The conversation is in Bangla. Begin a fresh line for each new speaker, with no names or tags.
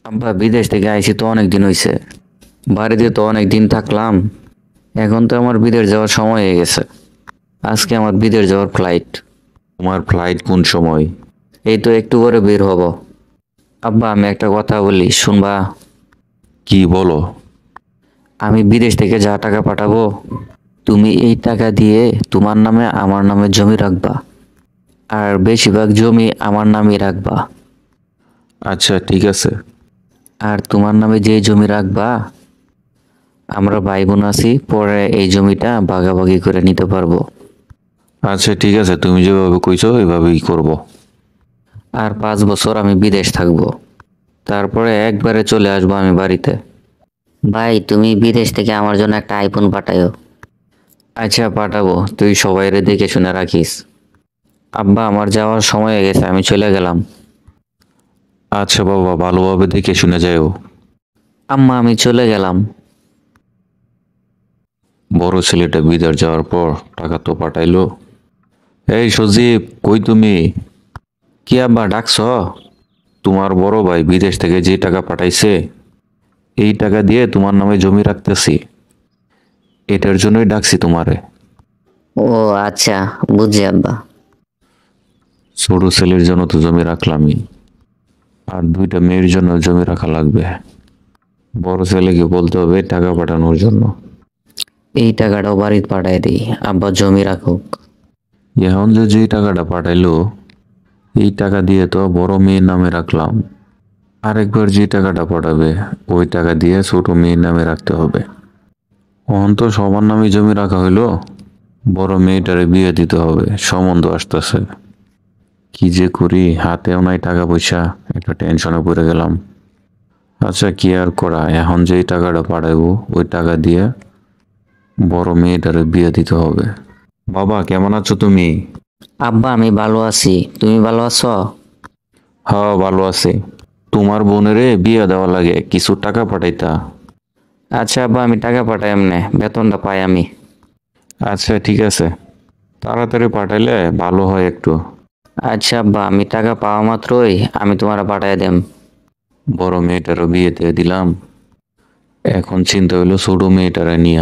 আব্বা বিদেশ থেকে আইছি তো অনেক দিন হইছে। বাড়িতে তো অনেক দিন থাকলাম। এখন তো আমার বিদেশ যাওয়ার সময় হয়ে গেছে। আজকে আমার বিদেশ যাওয়ার ফ্লাইট।
তোমার ফ্লাইট কোন সময়?
এই তো একটু করে বের হব। আব্বা আমি একটা কথা বলি শুনবা?
কি বলো?
আমি বিদেশ থেকে যা টাকা পাঠাবো, তুমি এই টাকা দিয়ে তোমার নামে আমার নামে জমি রাখবা। আর বেশিরভাগ জমি আমার নামে রাখবা।
আচ্ছা ঠিক আছে।
আর তোমার নামে যে জমি রাখবা, আমরা ভাই বোন আছি, পরে এই জমিটা ভাগাভাগি করে নিতে পারবো।
আচ্ছা ঠিক আছে, তুমি যেভাবে কইছো এভাবেই করব।
আর 5 বছর আমি বিদেশ থাকবো, তারপরে একবারে চলে আসবো আমি বাড়িতে। ভাই তুমি বিদেশ থেকে আমার জন্য একটা আইফোন পাঠায়ো। আচ্ছা পাঠাবো, তুই সবাইরে দেখে শুনে রাখিস। আব্বা আমার যাওয়ার সময় হয়ে গেছে, আমি চলে গেলাম।
আচ্ছা বাবা, ভালোভাবে দেখে শুনে যাও।
আম্মা আমি চলে গেলাম।
বড় ছেলেটা বিদেশ যাওয়ার পর টাকা তো পাঠাইলো। এই সজীব, কই তুমি?
কি আব্বা ডাকছ?
তোমার বড় ভাই বিদেশ থেকে যে টাকা পাঠাইছে, এই টাকা দিয়ে তোমার নামে জমি রাখতেছি। এটার জন্যই ডাকছি তোমারে।
ও আচ্ছা, বুঝছি আব্বা।
ছোট ছেলের জন্য তো জমি রাখলামই, আর দুইটা মেয়ের জন্য জমি রাখা লাগবে। বড় ছেলেকে বলতে হবে টাকা পাঠানোর জন্য।
এই টাকাটাও বাড়িতে পাঠাই দিই, আব্বা জমি রাখুক।
এখন যে টাকাটা পাঠাইলো, এই টাকা দিয়ে তো বড় মেয়ের নামে রাখলাম। আরেকবার যে টাকাটা পাঠাবে, ওই টাকা দিয়ে ছোট মেয়ের নামে রাখতে হবে। এখন তো সবার নামে জমি রাখা হইলো, বড় মেয়েটারে বিয়ে দিতে হবে, সম্বন্ধ আসতেছে। কি যে করি, হাতেও নাই টাকা পয়সা, একটা টেনশনে পড়ে গেলাম। আচ্ছা কি আর করা, এখন যেই টাকাটা পাঠাইবো ওই টাকা দিয়ে বড় মেয়েটারে বিয়ে দিতে হবে। বাবা কেমন আছো তুমি?
আব্বা আমি ভালো আছি, তুমি ভালো আছো?
হ্যাঁ ভালো আছি। তোমার বোনেরে বিয়ে দেওয়া লাগে, কিছু টাকা পাঠাইতা।
আচ্ছা আব্বা আমি টাকা পাঠাই, এমনে বেতনটা পাই আমি।
আচ্ছা ঠিক আছে, তাড়াতাড়ি পাঠাইলে ভালো হয় একটু।
আচ্ছা আব্বা আমি টাকা পাওয়া মাত্রই আমি তোমার পাঠাই দেম।
বড় মেয়েটারও বিয়ে দিয়ে দিলাম, এখন চিন্তা হইলো ছোট মেয়েটারে নিয়ে।